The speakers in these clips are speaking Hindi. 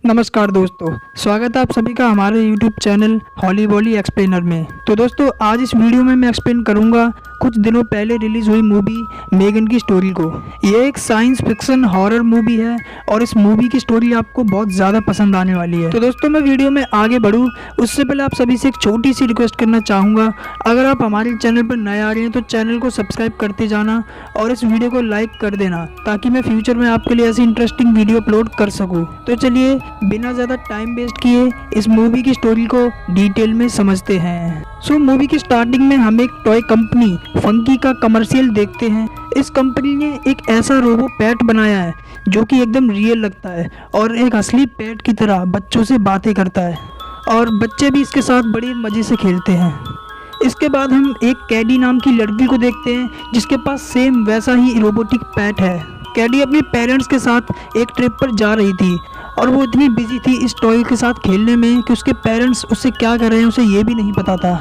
नमस्कार दोस्तों, स्वागत है आप सभी का हमारे YouTube चैनल हॉली बॉली एक्सप्लेनर में। तो दोस्तों, आज इस वीडियो में मैं एक्सप्लेन करूंगा कुछ दिनों पहले रिलीज हुई मूवी मेगन की स्टोरी को। ये एक साइंस फिक्शन हॉरर मूवी है और इस मूवी की स्टोरी आपको बहुत ज़्यादा पसंद आने वाली है। तो दोस्तों, मैं वीडियो में आगे बढ़ूँ उससे पहले आप सभी से एक छोटी सी रिक्वेस्ट करना चाहूँगा। अगर आप हमारे चैनल पर नए आ रहे हैं तो चैनल को सब्सक्राइब करते जाना और इस वीडियो को लाइक कर देना, ताकि मैं फ्यूचर में आपके लिए ऐसी इंटरेस्टिंग वीडियो अपलोड कर सकूँ। तो चलिए बिना ज़्यादा टाइम वेस्ट किए इस मूवी की स्टोरी को डिटेल में समझते हैं। मूवी की स्टार्टिंग में हम एक टॉय कंपनी फंकी का कमर्शियल देखते हैं। इस कंपनी ने एक ऐसा रोबो पेट बनाया है जो कि एकदम रियल लगता है और एक असली पेट की तरह बच्चों से बातें करता है और बच्चे भी इसके साथ बड़े मज़े से खेलते हैं। इसके बाद हम एक कैडी नाम की लड़की को देखते हैं जिसके पास सेम वैसा ही रोबोटिक पेट है। कैडी अपने पेरेंट्स के साथ एक ट्रिप पर जा रही थी और वो इतनी बिजी थी इस टॉय के साथ खेलने में कि उसके पेरेंट्स उससे क्या कर रहे हैं उसे ये भी नहीं पता था।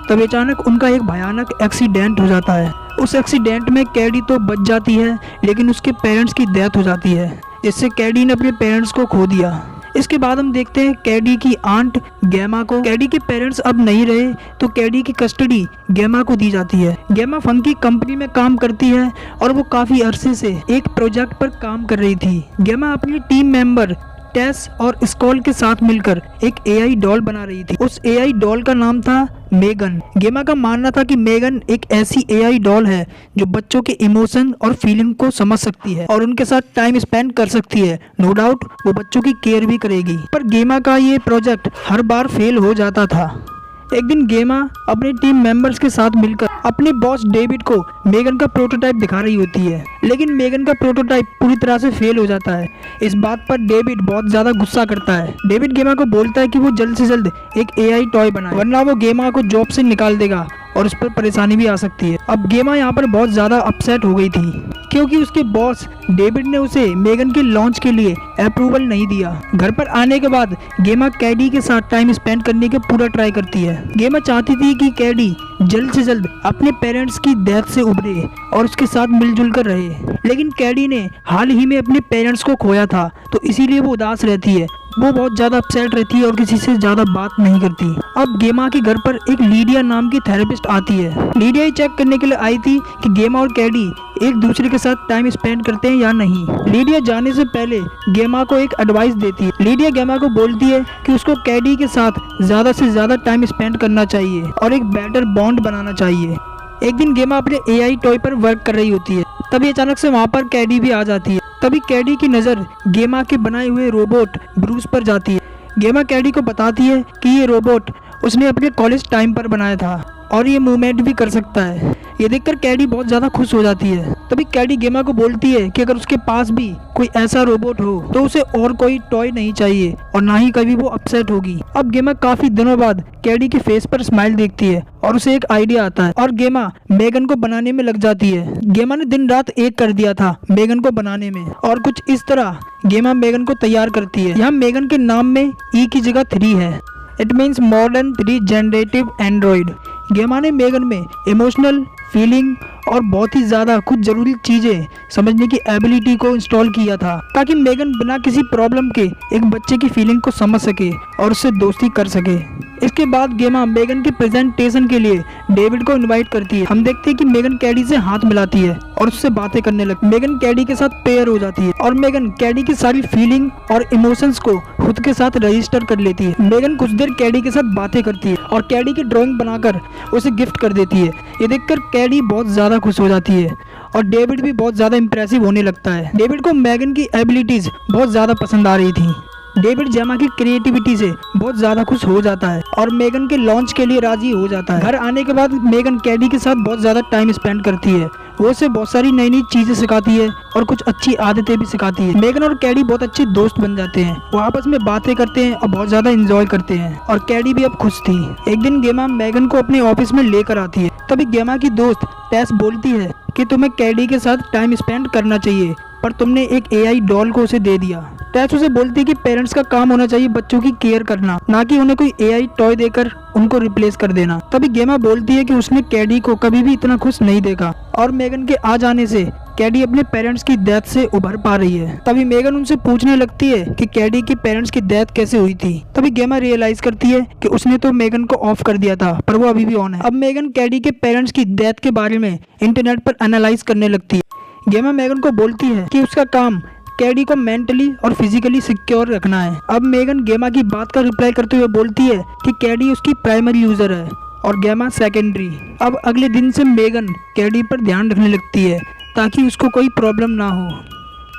तब अचानक उनका एक भयानक एक्सीडेंट हो जाता है। उस एक्सीडेंट में कैडी तो बच जाती है, लेकिन उसके पेरेंट्स की डेथ हो जाती है, जिससे कैडी ने अपने पेरेंट्स को खो दिया। इसके बाद हम देखते हैं कैडी की आंट गैमा को। कैडी के पेरेंट्स अब नहीं रहे तो कैडी की कस्टडी गैमा को दी जाती है। गैमा फंकी कंपनी में काम करती है और वो काफी अरसे से एक प्रोजेक्ट पर काम कर रही थी। गैमा अपनी टीम मेंबर टेस और स्कॉल के साथ मिलकर एक एआई डॉल बना रही थी। उस एआई डॉल का नाम था मेगन। गेमा का मानना था कि मेगन एक ऐसी एआई डॉल है जो बच्चों के इमोशन और फीलिंग को समझ सकती है और उनके साथ टाइम स्पेंड कर सकती है। नो डाउट वो बच्चों की केयर भी करेगी। पर गेमा का ये प्रोजेक्ट हर बार फेल हो जाता था। एक दिन गेमा अपने टीम मेंबर्स के साथ मिलकर अपने बॉस डेविड को मेगन का प्रोटोटाइप दिखा रही होती है, लेकिन मेगन का प्रोटोटाइप पूरी तरह से फेल हो जाता है। इस बात पर डेविड बहुत ज्यादा गुस्सा करता है। डेविड गेमा को बोलता है कि वो जल्द से जल्द एक एआई टॉय बनाए, वरना वो गेमा को जॉब से निकाल देगा और उस पर परेशानी भी आ सकती है। अब गेमा यहाँ पर बहुत ज्यादा अपसेट हो गई थी क्योंकि उसके बॉस डेविड ने उसे मेगन के लॉन्च के लिए अप्रूवल नहीं दिया। घर पर आने के बाद गेमा कैडी के साथ टाइम स्पेंड करने के पूरा ट्राई करती है। गेमा चाहती थी कि कैडी जल्द से जल्द अपने पेरेंट्स की डेथ से उभरे और उसके साथ मिलजुल कर रहे, लेकिन कैडी ने हाल ही में अपने पेरेंट्स को खोया था तो इसीलिए वो उदास रहती है। वो बहुत ज्यादा अपसेट रहती है और किसी से ज्यादा बात नहीं करती। अब गेमा के घर पर एक लीडिया नाम की थेरेपिस्ट आती है। लीडिया ये चेक करने के लिए आई थी कि गेमा और कैडी एक दूसरे के साथ टाइम स्पेंड करते हैं या नहीं। लीडिया जाने से पहले गेमा को एक एडवाइस देती है। लीडिया गेमा को बोलती है कि उसको कैडी के साथ ज्यादा से ज्यादा टाइम स्पेंड करना चाहिए और एक बेटर बॉन्ड बनाना चाहिए। एक दिन गेमा अपने एआई टॉय पर वर्क कर रही होती है, तभी अचानक से वहाँ पर कैडी भी आ जाती है। तभी कैडी की नज़र गेमा के बनाए हुए रोबोट ब्रूस पर जाती है। गेमा कैडी को बताती है कि ये रोबोट उसने अपने कॉलेज टाइम पर बनाया था और ये मूवमेंट भी कर सकता है। ये देखकर कैडी बहुत ज़्यादा खुश हो जाती है। तभी कैडी गेमा को बोलती है कि अगर उसके पास भी कोई ऐसा रोबोट हो तो उसे और कोई टॉय नहीं चाहिए और ना ही कभी वो अपसेट होगी। अब गेमा काफी दिनों बाद कैडी के फेस पर स्माइल देखती है और उसे एक आइडिया आता है और गेमा मेगन को बनाने में लग जाती है। गेमा ने दिन रात एक कर दिया था मेगन को बनाने में और कुछ इस तरह गेमा मेगन को तैयार करती है। यहाँ मेगन के नाम में ई की जगह 3 है। It means modern 3 generative Android. गेमा ने मेगन में इमोशनल फीलिंग और बहुत ही ज़्यादा कुछ ज़रूरी चीज़ें समझने की एबिलिटी को इंस्टॉल किया था ताकि मेगन बिना किसी प्रॉब्लम के एक बच्चे की फीलिंग को समझ सके और उससे दोस्ती कर सके। इसके बाद गेमा मेगन के प्रेजेंटेशन के लिए डेविड को इनवाइट करती है। हम देखते हैं कि मेगन कैडी से हाथ मिलाती है और उससे बातें करने लगती है। मेगन कैडी के साथ पेयर हो जाती है और मेगन कैडी की सारी फीलिंग और इमोशंस को खुद के साथ रजिस्टर कर लेती है। मेगन कुछ देर कैडी के साथ बातें करती है और कैडी की ड्राइंग बनाकर उसे गिफ्ट कर देती है। ये देखकर कैडी बहुत ज्यादा खुश हो जाती है और डेविड भी बहुत ज्यादा इंप्रेसिव होने लगता है। डेविड को मेगन की एबिलिटीज बहुत ज्यादा पसंद आ रही थी। डेविड जेमा की क्रिएटिविटी से बहुत ज्यादा खुश हो जाता है और मेगन के लॉन्च के लिए राजी हो जाता है। घर आने के बाद मेगन कैडी के साथ बहुत ज्यादा टाइम स्पेंड करती है। वो उसे बहुत सारी नई नई चीजें सिखाती है और कुछ अच्छी आदतें भी सिखाती है। मेगन और कैडी बहुत अच्छे दोस्त बन जाते हैं। वो आपस में बातें करते हैं और बहुत ज्यादा एंजॉय करते हैं और कैडी भी अब खुश थी। एक दिन गेमा मेगन को अपने ऑफिस में लेकर आती है। तभी गेमा की दोस्त टेस बोलती है कि तुम्हें कैडी के साथ टाइम स्पेंड करना चाहिए, पर तुमने एक एआई डॉल को उसे दे दिया। टेस उसे बोलती है कि पेरेंट्स का काम होना चाहिए बच्चों की केयर करना, ना कि उन्हें कोई एआई टॉय देकर उनको रिप्लेस कर देना। तभी गेमा बोलती है कि उसने कैडी को कभी भी इतना खुश नहीं देखा और मेगन के आ जाने से कैडी अपने पेरेंट्स की डेथ से उभर पा रही है। तभी मेगन उनसे पूछने लगती है कि कैडी के पेरेंट्स की डेथ कैसे हुई थी। तभी गेमा रियलाइज करती है कि उसने तो मेगन को ऑफ कर दिया था पर वो अभी भी ऑन है। अब मेगन कैडी के पेरेंट्स की डेथ के बारे में इंटरनेट पर एनालाइज करने लगती है। गेमा मेगन को बोलती है कि उसका काम कैडी को मेंटली और फिजिकली सिक्योर रखना है। अब मेगन गेमा की बात का रिप्लाई करते हुए बोलती है कि कैडी उसकी प्राइमरी यूजर है और गेमा सेकेंडरी। अब अगले दिन से मेगन कैडी पर ध्यान रखने लगती है ताकि उसको कोई प्रॉब्लम ना हो।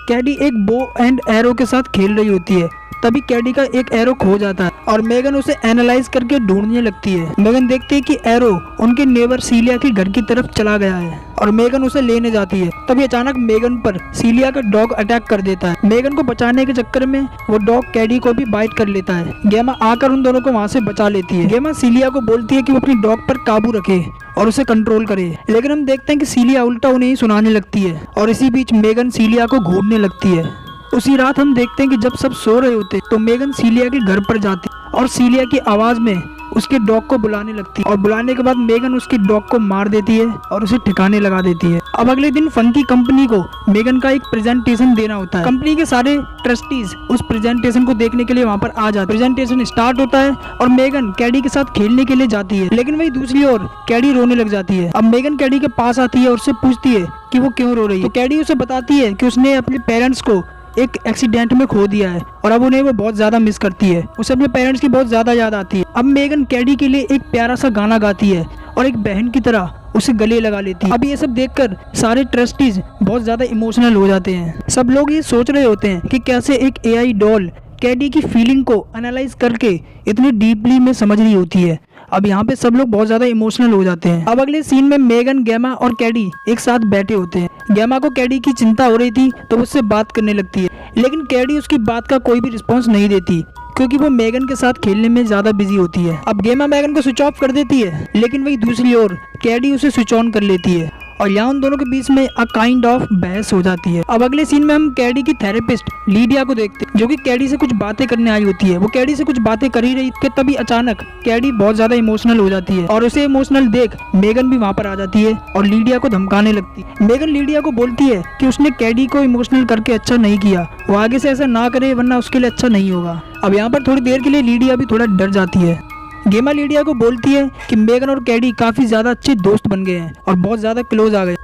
कैडी एक बो एंड एरो के साथ खेल रही होती है, तभी कैडी का एक एरो खो जाता है और मेगन उसे एनालाइज करके ढूंढने लगती है। मेगन देखती है कि एरो उनके नेबर सीलिया के घर की तरफ चला गया है और मेगन उसे लेने जाती है। तभी अचानक मेगन पर सीलिया का डॉग अटैक कर देता है। मेगन को बचाने के चक्कर में वो डॉग कैडी को भी बाइट कर लेता है। गेमा आकर उन दोनों को वहाँ से बचा लेती है। गेमा सीलिया को बोलती है कि वो अपनी डॉग पर काबू रखे और उसे कंट्रोल करे, लेकिन हम देखते हैं कि सीलिया उल्टा उन्हें ही सुनाने लगती है और इसी बीच मेगन सीलिया को घूरने लगती है। उसी रात हम देखते हैं कि जब सब सो रहे होते तो मेगन सीलिया के घर पर जाती और सीलिया की आवाज में उसके डॉग को बुलाने लगती है और बुलाने के बाद मेगन उसकी डॉग को मार देती है और उसे ठिकाने लगा देती है। अब अगले दिन फंकी कंपनी को मेगन का एक प्रेजेंटेशन देना होता है। कंपनी के सारे ट्रस्टीज उस प्रेजेंटेशन को देखने के लिए वहाँ पर आ जाते हैं। प्रेजेंटेशन स्टार्ट होता है और मेगन कैडी के साथ खेलने के लिए जाती है, लेकिन वही दूसरी ओर कैडी रोने लग जाती है। अब मेगन कैडी के पास आती है और उससे पूछती है कि वो क्यों रो रही है। तो कैडी उसे बताती है कि उसने अपने पेरेंट्स को एक एक्सीडेंट में खो दिया है और अब उन्हें वो बहुत ज्यादा मिस करती है। उसे अपने पेरेंट्स की बहुत ज्यादा याद आती है। अब मेगन कैडी के लिए एक प्यारा सा गाना गाती है और एक बहन की तरह उसे गले लगा लेती है। अब ये सब देखकर सारे ट्रस्टीज बहुत ज्यादा इमोशनल हो जाते हैं। सब लोग ये सोच रहे होते हैं कि कैसे एक एआई डॉल कैडी की फीलिंग को एनालाइज करके इतनी डीपली में समझ रही होती है। अब यहाँ पे सब लोग बहुत ज्यादा इमोशनल हो जाते हैं। अब अगले सीन में मेगन, गेमा और कैडी एक साथ बैठे होते हैं। गेमा को कैडी की चिंता हो रही थी तो उससे बात करने लगती है, लेकिन कैडी उसकी बात का कोई भी रिस्पॉन्स नहीं देती क्योंकि वो मेगन के साथ खेलने में ज्यादा बिजी होती है। अब गेमा मेगन को स्विच ऑफ कर देती है, लेकिन वही दूसरी ओर कैडी उसे स्विच ऑन कर लेती है और यहाँ उन दोनों के बीच में अ काइंड ऑफ बहस हो जाती है। अब अगले सीन में हम कैडी की थेरेपिस्ट लीडिया को देखते हैं जो कि कैडी से कुछ बातें करने आई होती है। वो कैडी से कुछ बातें कर ही रही कि तभी अचानक कैडी बहुत ज्यादा इमोशनल हो जाती है और उसे इमोशनल देख मेगन भी वहाँ पर आ जाती है और लीडिया को धमकाने लगती है। मेगन लीडिया को बोलती है कि उसने कैडी को इमोशनल करके अच्छा नहीं किया, वो आगे से ऐसा ना करे वरना उसके लिए अच्छा नहीं होगा। अब यहाँ पर थोड़ी देर के लिए लीडिया भी थोड़ा डर जाती है। गेमा लीडिया को बोलती है कि मेगन और कैडी काफी ज्यादा अच्छे दोस्त बन गए हैं और बहुत ज्यादा क्लोज आ गए,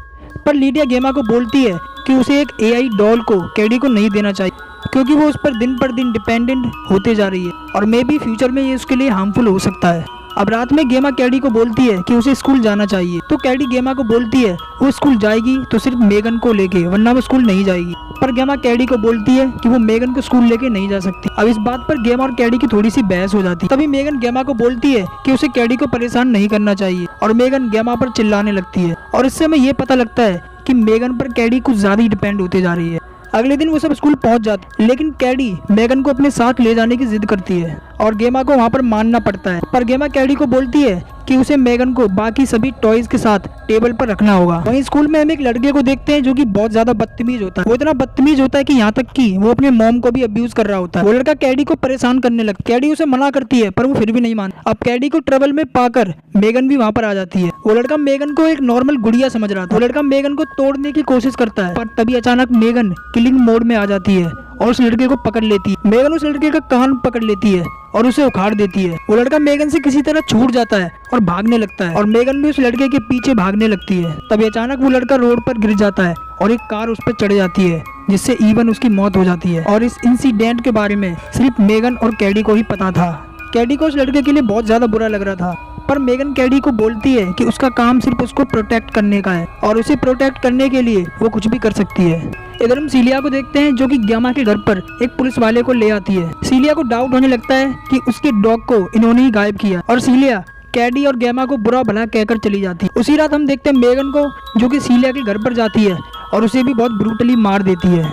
पर लीडिया गेमा को बोलती है कि उसे एक एआई डॉल को कैडी को नहीं देना चाहिए क्योंकि वो उस पर दिन पर दिन डिपेंडेंट होते जा रही है और मे बी फ्यूचर में ये उसके लिए हार्मफुल हो सकता है। अब रात में गेमा कैडी को बोलती है कि उसे स्कूल जाना चाहिए, तो कैडी गेमा को बोलती है वो स्कूल जाएगी तो सिर्फ मेगन को लेके, वरना वो स्कूल नहीं जाएगी। पर गेमा कैडी को बोलती है कि वो मेगन को स्कूल लेके नहीं जा सकती। अब इस बात पर गेमा और कैडी की थोड़ी सी बहस हो जाती है। तभी मेगन गेमा को बोलती है कि उसे कैडी को परेशान नहीं करना चाहिए और मेगन गेमा पर चिल्लाने लगती है और इससे हमें ये पता लगता है कि मेगन पर कैडी कुछ ज्यादा ही डिपेंड होते जा रही है। अगले दिन वो सब स्कूल पहुंच जाते, लेकिन कैडी मेगन को अपने साथ ले जाने की जिद करती है और गेमा को वहाँ पर मानना पड़ता है। पर गेमा कैडी को बोलती है कि उसे मेगन को बाकी सभी टॉयज के साथ टेबल पर रखना होगा। वहीं स्कूल में हम एक लड़के को देखते हैं जो कि बहुत ज्यादा बदतमीज होता है। वो इतना बदतमीज होता है कि यहाँ तक कि वो अपने मॉम को भी अब्यूज कर रहा होता है। वो लड़का कैडी को परेशान करने लगता है। कैडी उसे मना करती है पर वो फिर भी नहीं मानता। अब कैडी को ट्रबल में पाकर मेगन भी वहाँ पर आ जाती है। वो लड़का मेगन को एक नॉर्मल गुड़िया समझ रहा था। वो लड़का मेगन को तोड़ने की कोशिश करता है, पर तभी अचानक मेगन किलिंग मोड में आ जाती है और उस लड़के को पकड़ लेती है। मेगन उस लड़के का कान पकड़ लेती है और उसे उखाड़ देती है। वो लड़का मेगन से किसी तरह छूट जाता है और भागने लगता है और मेगन भी उस लड़के के पीछे भागने लगती है। तभी अचानक वो लड़का रोड पर गिर जाता है और एक कार उस पर चढ़ जाती है, जिससे इवन उसकी मौत हो जाती है। और इस इंसिडेंट के बारे में सिर्फ मेगन और कैडी को ही पता था। कैडी को उस लड़के के लिए बहुत ज्यादा बुरा लग रहा था, पर मेगन कैडी को बोलती है कि उसका काम सिर्फ उसको प्रोटेक्ट करने का है और उसे प्रोटेक्ट करने के लिए वो कुछ भी कर सकती है। इधर हम सीलिया को देखते हैं जो कि गेमा के घर पर एक पुलिस वाले को ले आती है। सीलिया को डाउट होने लगता है कि उसके डॉग को इन्होंने ही गायब किया और सीलिया कैडी और गेमा को बुरा भला कहकर चली जाती है। उसी रात हम देखते हैं मेगन को जो कि सीलिया के घर पर जाती है और उसे भी बहुत ब्रूटली मार देती है।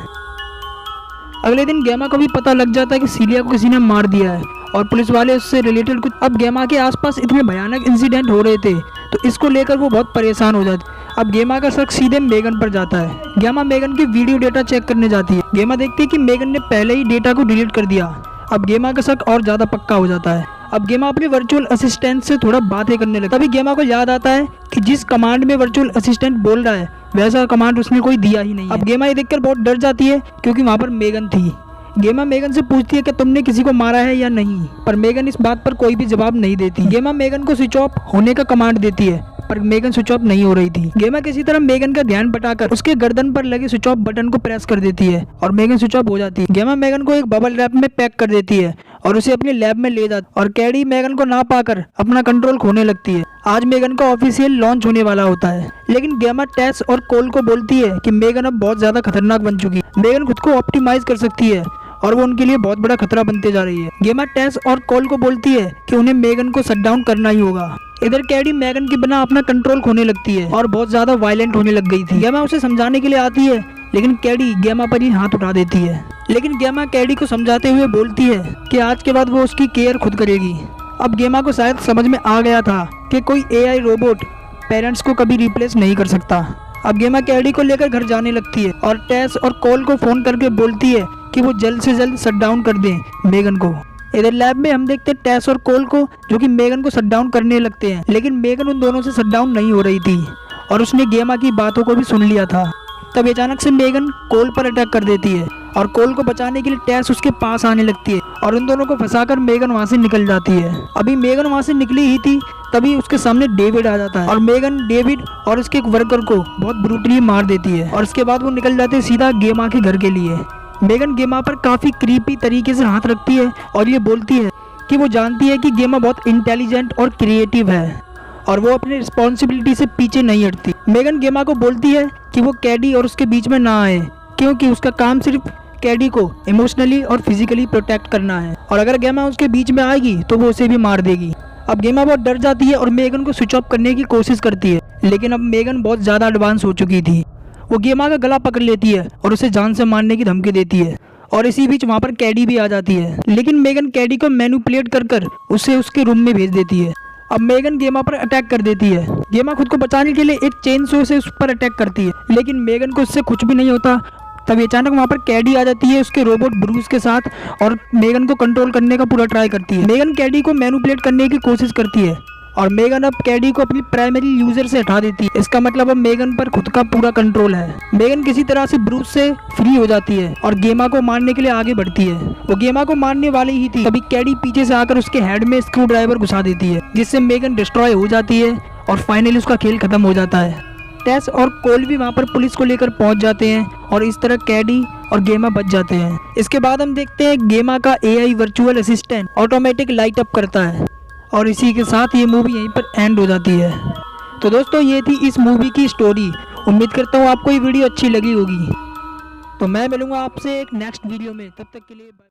अगले दिन गेमा को भी पता लग जाता है कि सीलिया को किसी ने मार दिया है और पुलिस वाले उससे रिलेटेड कुछ। अब गेमा के आसपास इतने भयानक इंसिडेंट हो रहे थे तो इसको लेकर वो बहुत परेशान हो जाती। अब गेमा का शक सीधे मेगन पर जाता है। गेमा मेगन की वीडियो डेटा चेक करने जाती है। गेमा देखती है कि मेगन ने पहले ही डेटा को डिलीट कर दिया। अब गेमा का शक और ज्यादा पक्का हो जाता है। अब गेमा अपने वर्चुअल असिस्टेंट से थोड़ा बातें करने लगा। तभी गेमा को याद आता है कि जिस कमांड में वर्चुअल असिस्टेंट बोल रहा है वैसा कमांड उसने कोई दिया ही नहीं है। अब गेमा ये देखकर बहुत डर जाती है क्योंकि वहाँ पर मेगन थी। गेमा मेगन से पूछती है कि तुमने किसी को मारा है या नहीं, पर मेगन इस बात पर कोई भी जवाब नहीं देती। गेमा मेगन को स्विच ऑफ होने का कमांड देती है पर मेगन स्विच ऑफ नहीं हो रही थी। गेमा किसी तरह मेगन का ध्यान बटाकर उसके गर्दन पर लगे स्विच ऑफ बटन को प्रेस कर देती है और मेगन स्विच ऑफ हो जाती है। गेमा मेगन को एक बबल रैप में पैक कर देती है और उसे अपनी लैब में ले जाती है और कैडी मेगन को ना पाकर अपना कंट्रोल खोने लगती है। आज मेगन का ऑफिशियल लॉन्च होने वाला होता है, लेकिन गेमा टेस और कोल को बोलती है कि मेगन अब बहुत ज्यादा खतरनाक बन चुकी है। मेगन खुद को ऑप्टिमाइज कर सकती है और वो उनके लिए बहुत बड़ा खतरा बनते जा रही है। गेमा टेस और कोल को बोलती है कि उन्हें मेगन को शट डाउन करना ही होगा। इधर कैडी मेगन के बिना अपना कंट्रोल खोने लगती है और बहुत ज्यादा वायलेंट होने लग गई थी। गेमा उसे समझाने के लिए आती है लेकिन कैडी गेमा पर ही हाथ उठा देती है। लेकिन गेमा कैडी को समझाते हुए बोलती है कि आज के बाद वो उसकी केयर खुद करेगी। अब गेमा को शायद समझ में आ गया था कि कोई एआई रोबोट पेरेंट्स को कभी रिप्लेस नहीं कर सकता। अब गेमा कैडी को लेकर घर जाने लगती है और टेस और कोल को फोन करके बोलती है कि वो जल्द से जल्द शट डाउन कर दें मेगन को। इधर लैब में हम देखते हैं टेस और कोल को जो कि मेगन को शट डाउन करने लगते हैं, लेकिन मेगन उन दोनों से शट डाउन नहीं हो रही थी और उसने गेमा की बातों को भी सुन लिया था। तब अचानक से मेगन कोल पर अटैक कर देती है और कोल को बचाने के लिए टेस उसके पास आने लगती है और उन दोनों को फंसाकर मेगन वहाँ से निकल जाती है। अभी मेगन वहाँ से निकली ही थी तभी उसके सामने डेविड आ जाता है और मेगन डेविड और उसके एक वर्कर को बहुत ब्रूटली मार देती है और उसके बाद वो निकल जाते हैं सीधा गेमा के घर के लिए। मेगन गेमा पर काफी क्रीपी तरीके से हाथ रखती है और ये बोलती है कि वो जानती है कि गेमा बहुत इंटेलिजेंट और क्रिएटिव है और वो अपनी रिस्पॉन्सिबिलिटी से पीछे नहीं हटती। मेगन गेमा को बोलती है कि वो कैडी और उसके बीच में ना आए क्योंकि उसका काम सिर्फ कैडी को इमोशनली और फिजिकली प्रोटेक्ट करना है और अगर गेमा उसके बीच में आएगी तो वो उसे भी मार देगी। अब गेमा बहुत डर जाती है और मेगन को स्विच ऑफ करने की कोशिश करती है, लेकिन अब मेगन बहुत ज़्यादा एडवांस हो चुकी थी। वो गेमा का गला पकड़ लेती है और उसे जान से मारने की धमकी देती है और इसी बीच वहाँ पर कैडी भी आ जाती है, लेकिन मेगन कैडी को मैनिपुलेट कर उसे उसके रूम में भेज देती है। अब मेगन गेमा पर अटैक कर देती है। गेमा खुद को बचाने के लिए एक चेन सो से उस पर अटैक करती है, लेकिन मेगन को इससे कुछ भी नहीं होता। तभी अचानक वहाँ पर कैडी आ जाती है उसके रोबोट ब्रूस के साथ और मेगन को कंट्रोल करने का पूरा ट्राई करती है। मेगन कैडी को मैनिपुलेट करने की कोशिश करती है और मेगन अब कैडी को अपनी प्राइमरी यूजर से हटा देती है। इसका मतलब अब मेगन पर खुद का पूरा कंट्रोल है। मेगन किसी तरह से ब्रूस से फ्री हो जाती है और गेमा को मारने के लिए आगे बढ़ती है। वो गेमा को मारने वाली ही थी तभी कैडी पीछे से आकर उसके हेड में स्क्रू ड्राइवर घुसा देती है, जिससे मेगन डिस्ट्रॉय हो जाती है और फाइनली उसका खेल खत्म हो जाता है। टेस और कोल भी वहाँ पर पुलिस को लेकर पहुँच जाते हैं और इस तरह कैडी और गेमा बच जाते हैं। इसके बाद हम देखते हैं गेमा का AI virtual assistant automatic light up करता है और इसी के साथ ये मूवी यहीं पर एंड हो जाती है। तो दोस्तों ये थी इस मूवी की स्टोरी। उम्मीद करता हूँ आपको ये वीडियो अच्छी लगी होगी। तो मैं मिलूंगा आपसे एक नेक्स्ट वीडियो में, तब तक के लिए बाय।